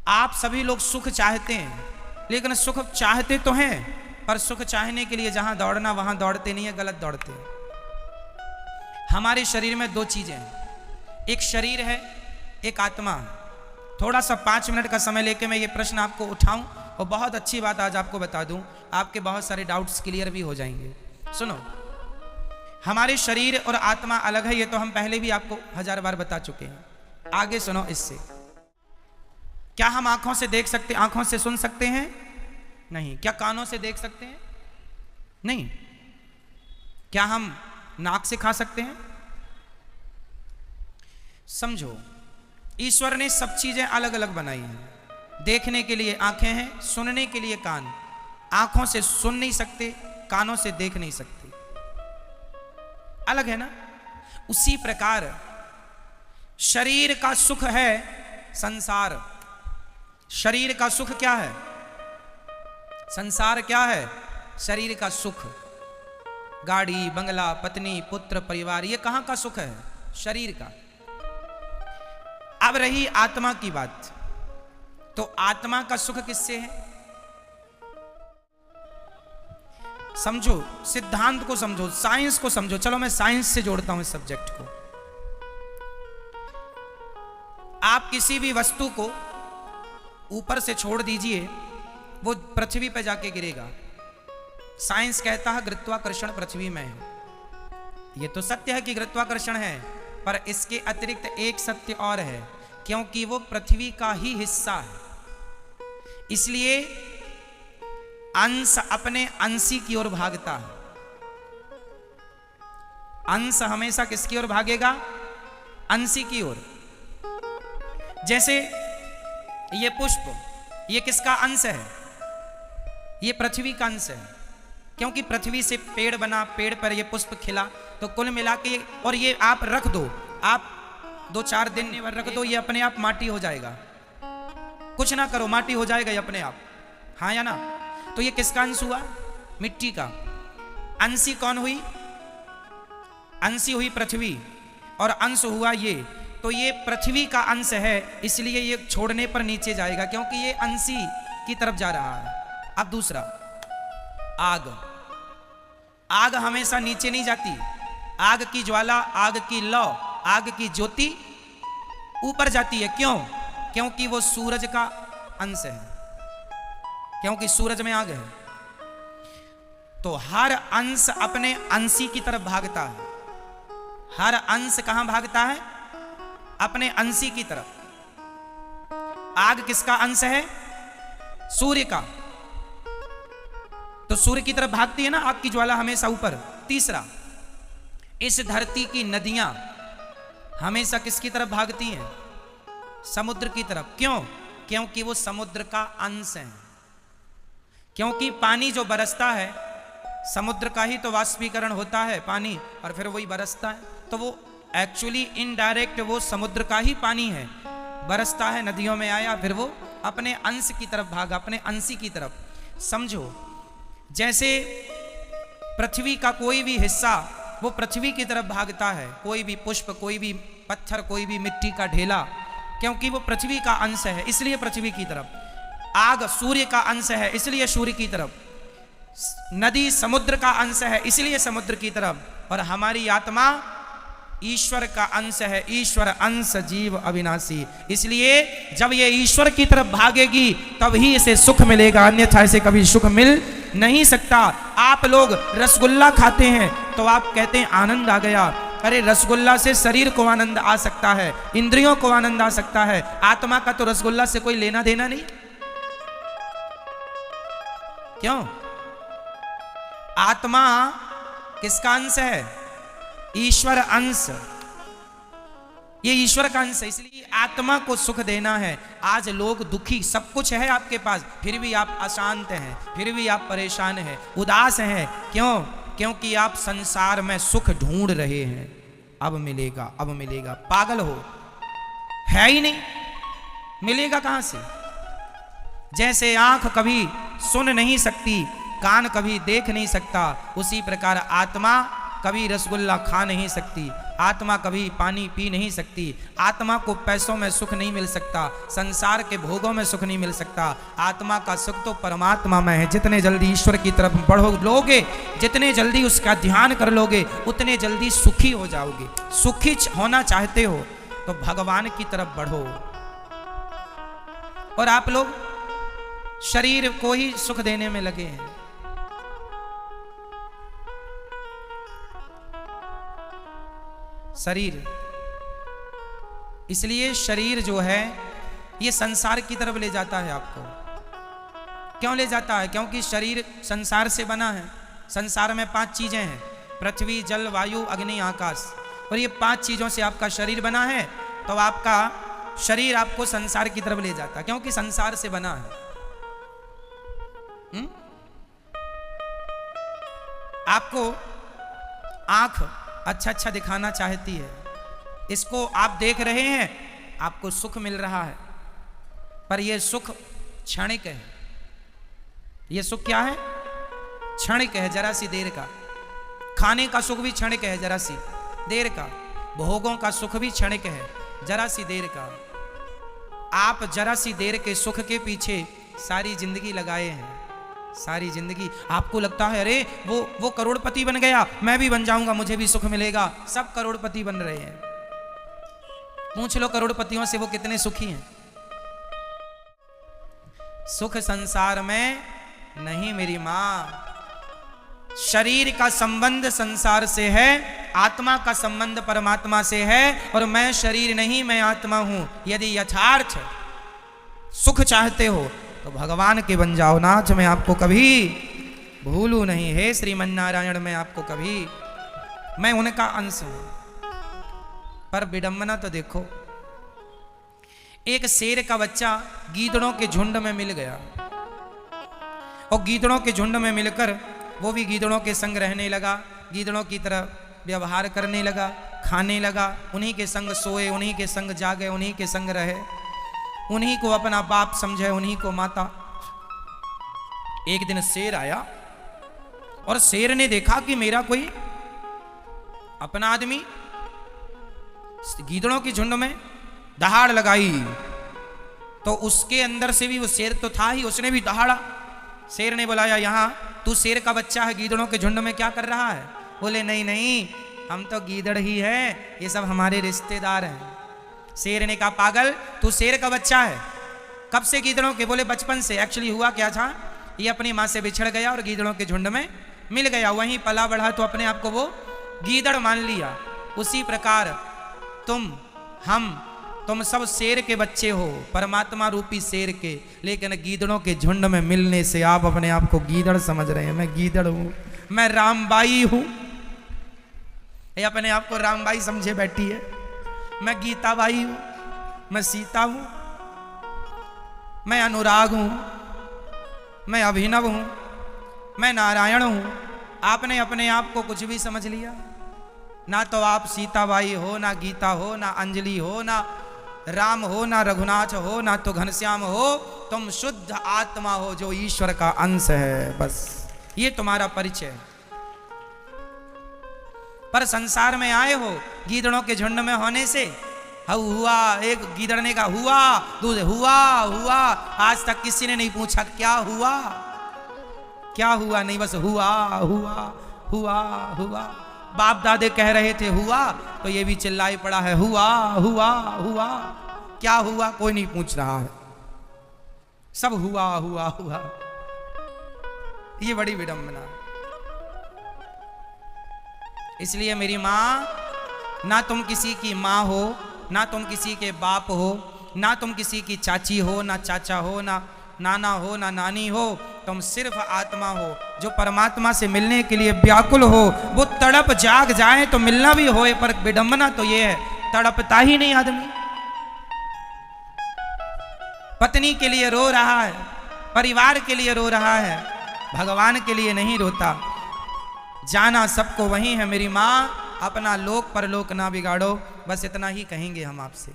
आप सभी लोग सुख चाहते हैं, लेकिन सुख चाहते तो हैं, पर सुख चाहने के लिए जहां दौड़ना वहां दौड़ते नहीं है, गलत दौड़ते हैं। हमारे शरीर में दो चीजें हैं, एक शरीर है, एक आत्मा। थोड़ा सा 5 मिनट का समय लेके मैं ये प्रश्न आपको उठाऊं और बहुत अच्छी बात आज आपको बता दूं, आपके बहुत सारे डाउट्स क्लियर भी हो जाएंगे। सुनो, हमारे शरीर और आत्मा अलग है, ये तो हम पहले भी आपको 1000 बार बता चुके हैं। आगे सुनो इससे। क्या हम आंखों से देख सकते, आंखों से सुन सकते हैं? नहीं। क्या कानों से देख सकते हैं? नहीं। क्या हम नाक से खा सकते हैं? समझो, ईश्वर ने सब चीजें अलग अलग बनाई हैं। देखने के लिए आंखें हैं, सुनने के लिए कान। आंखों से सुन नहीं सकते, कानों से देख नहीं सकते, अलग है ना। उसी प्रकार शरीर का सुख है संसार। शरीर का सुख क्या है? संसार क्या है? शरीर का सुख। गाड़ी, बंगला, पत्नी, पुत्र, परिवार, ये कहां का सुख है? शरीर का। अब रही आत्मा की बात, तो आत्मा का सुख किससे है? समझो, सिद्धांत को समझो, साइंस को समझो। चलो मैं साइंस से जोड़ता हूं इस सब्जेक्ट को। आप किसी भी वस्तु को ऊपर से छोड़ दीजिए, वो पृथ्वी पर जाके गिरेगा। साइंस कहता है गुरुत्वाकर्षण पृथ्वी में है। ये तो सत्य है कि गुरुत्वाकर्षण है, पर इसके अतिरिक्त एक सत्य और है, क्योंकि वो पृथ्वी का ही हिस्सा है, इसलिए अंश अपने अंशी की ओर भागता है। अंश हमेशा किसकी ओर भागेगा? अंशी की ओर। जैसे ये पुष्प, ये किसका अंश है? ये पृथ्वी का अंश है, क्योंकि पृथ्वी से पेड़ बना, पेड़ पर ये पुष्प खिला, तो कुल मिला के, और ये आप रख दो, आप 2-4 दिन रख दो, ये अपने आप माटी हो जाएगा। कुछ ना करो, माटी हो जाएगा ये अपने आप, हाँ या ना? तो ये किसका अंश हुआ? मिट्टी का। अंशी कौन हुई? अंशी हुई पृथ्वी, और अंश हुआ ये। तो ये पृथ्वी का अंश है, इसलिए ये छोड़ने पर नीचे जाएगा, क्योंकि ये अंशी की तरफ जा रहा है। अब दूसरा, आग। आग हमेशा नीचे नहीं जाती। आग की ज्वाला, आग की लौ, आग की ज्योति ऊपर जाती है। क्यों? क्योंकि वो सूरज का अंश है, क्योंकि सूरज में आग है। तो हर अंश अपने अंशी की तरफ भागता है। हर अंश कहां भागता है? अपने अंशी की तरफ। आग किसका अंश है? सूर्य का। तो सूर्य की तरफ भागती है ना आग की ज्वाला, हमेशा ऊपर। तीसरा, इस धरती की नदियां हमेशा किसकी तरफ भागती हैं? समुद्र की तरफ। क्यों? क्योंकि वो समुद्र का अंश है। क्योंकि पानी जो बरसता है, समुद्र का ही तो वाष्पीकरण होता है पानी, और फिर वही बरसता है। तो वो एक्चुअली इनडायरेक्ट वो समुद्र का ही पानी है, बरसता है, नदियों में आया, फिर वो अपने अंश की तरफ भागा, अपने अंशी की तरफ। समझो, जैसे पृथ्वी का कोई भी हिस्सा वो पृथ्वी की तरफ भागता है, कोई भी पुष्प, कोई भी पत्थर, कोई भी मिट्टी का ढेला, क्योंकि वो पृथ्वी का अंश है, इसलिए पृथ्वी की तरफ। आग सूर्य का अंश है, इसलिए सूर्य की तरफ। नदी समुद्र का अंश है, इसलिए समुद्र की तरफ। और हमारी आत्मा ईश्वर का अंश है, ईश्वर अंश जीव अविनाशी, इसलिए जब ये ईश्वर की तरफ भागेगी तभी इसे सुख मिलेगा, अन्यथा इसे कभी सुख मिल नहीं सकता। आप लोग रसगुल्ला खाते हैं तो आप कहते हैं आनंद आ गया। अरे रसगुल्ला से शरीर को आनंद आ सकता है, इंद्रियों को आनंद आ सकता है, आत्मा का तो रसगुल्ला से कोई लेना देना नहीं। क्यों? आत्मा किसका अंश है? ईश्वर अंश। ये ईश्वर का अंश है, इसलिए आत्मा को सुख देना है। आज लोग दुखी, सब कुछ है आपके पास, फिर भी आप अशांत हैं, फिर भी आप परेशान हैं, उदास हैं। क्यों? क्योंकि आप संसार में सुख ढूंढ रहे हैं। अब मिलेगा, अब मिलेगा। पागल हो, है ही नहीं, मिलेगा कहां से? जैसे आंख कभी सुन नहीं सकती, कान कभी देख नहीं सकता, उसी प्रकार आत्मा कभी रसगुल्ला खा नहीं सकती, आत्मा कभी पानी पी नहीं सकती, आत्मा को पैसों में सुख नहीं मिल सकता, संसार के भोगों में सुख नहीं मिल सकता। आत्मा का सुख तो परमात्मा में है। जितने जल्दी ईश्वर की तरफ बढ़ो लोगे, जितने जल्दी उसका ध्यान कर लोगे, उतने जल्दी सुखी हो जाओगे। सुखी होना चाहते हो तो भगवान की तरफ बढ़ो। और आप लोग शरीर को ही सुख देने में लगे हैं। शरीर, इसलिए शरीर जो है ये संसार की तरफ ले जाता है आपको। क्यों ले जाता है? क्योंकि शरीर संसार से बना है। संसार में 5 चीजें हैं, पृथ्वी, जल, वायु, अग्नि, आकाश। और ये 5 चीजों से आपका शरीर बना है। तो आपका शरीर आपको संसार की तरफ ले जाता है, क्योंकि संसार से बना है। आपको आंख अच्छा अच्छा दिखाना चाहती है, इसको आप देख रहे हैं, आपको सुख मिल रहा है, पर यह सुख क्षणिक है। यह सुख क्या है? क्षणिक है, जरा सी देर का। खाने का सुख भी क्षणिक है, जरा सी देर का। भोगों का सुख भी क्षणिक है, जरा सी देर का। आप जरा सी देर के सुख के पीछे सारी जिंदगी लगाए हैं। सारी जिंदगी आपको लगता है अरे वो करोड़पति बन गया, मैं भी बन जाऊंगा, मुझे भी सुख मिलेगा। सब करोड़पति बन रहे हैं। पूछ लो करोड़पतियों से वो कितने सुखी हैं। सुख संसार में नहीं मेरी मां। शरीर का संबंध संसार से है, आत्मा का संबंध परमात्मा से है। और मैं शरीर नहीं, मैं आत्मा हूं। यदि यथार्थ सुख चाहते हो तो भगवान के बन जाओ। नाथ मैं आपको कभी भूलू नहीं, हे श्रीमन नारायण मैं आपको कभी, मैं उनका अंश हूं। पर विडंबना तो देखो, एक शेर का बच्चा गीदड़ों के झुंड में मिल गया, और गीदड़ों के झुंड में मिलकर वो भी गीदड़ों के संग रहने लगा, गीदड़ों की तरह व्यवहार करने लगा, खाने लगा, उन्हीं के संग सोए, उन्हीं के संग जागे, उन्हीं के संग रहे, उन्हीं को अपना बाप समझे, उन्हीं को माता। एक दिन शेर आया और शेर ने देखा कि मेरा कोई अपना आदमी गीदड़ों की झुंड में दहाड़ लगाई, तो उसके अंदर से भी वो शेर तो था ही, उसने भी दहाड़ा। शेर ने बुलाया, यहां तू शेर का बच्चा है, गीदड़ों के झुंड में क्या कर रहा है? बोले नहीं नहीं, हम तो गीदड़ ही है, ये सब हमारे रिश्तेदार हैं। शेर ने कहा पागल, तू शेर का बच्चा है, कब से गीदड़ों के? बोले बचपन से। एक्चुअली हुआ क्या था, ये अपनी माँ से बिछड़ गया और गीदड़ों के झुंड में मिल गया, वहीं पला बढ़ा तो अपने आप को वो गीदड़ मान लिया। उसी प्रकार तुम सब शेर के बच्चे हो, परमात्मा रूपी शेर के, लेकिन गीदड़ों के झुंड में मिलने से आप अपने आप को गीदड़ समझ रहे हैं। मैं गीदड़ हूं, मैं रामबाई हूं। ये अपने आप को रामबाई समझे बैठी है। मैं गीताबाई हूं, मैं सीता हूं, मैं अनुराग हूं, मैं अभिनव हूं, मैं नारायण हूं। आपने अपने आप को कुछ भी समझ लिया। ना तो आप सीताबाई हो, ना गीता हो, ना अंजलि हो, ना राम हो, ना रघुनाथ हो, ना तो घनश्याम हो। तुम शुद्ध आत्मा हो जो ईश्वर का अंश है, बस ये तुम्हारा परिचय है। पर संसार में आए हो गीदड़ों के झुंड में होने से, हुआ, एक गीदड़ ने कहा हुआ, दूध हुआ हुआ। आज तक किसी ने नहीं पूछा क्या हुआ, क्या हुआ, नहीं बस हुआ हुआ हुआ हुआ। बाप दादे कह रहे थे हुआ, तो ये भी चिल्लाई पड़ा है हुआ हुआ हुआ। क्या हुआ कोई नहीं पूछ रहा है, सब हुआ हुआ हुआ। ये बड़ी विडंबना। इसलिए मेरी मां, ना तुम किसी की मां हो, ना तुम किसी के बाप हो, ना तुम किसी की चाची हो, ना चाचा हो, ना नाना हो, ना नानी हो। तुम सिर्फ आत्मा हो जो परमात्मा से मिलने के लिए व्याकुल हो। वो तड़प जाग जाए तो मिलना भी होए, पर विडंबना तो ये है तड़पता ही नहीं आदमी। पत्नी के लिए रो रहा है, परिवार के लिए रो रहा है, भगवान के लिए नहीं रोता। जाना सबको वही है मेरी माँ, अपना लोक परलोक ना बिगाड़ो। बस इतना ही कहेंगे हम आपसे।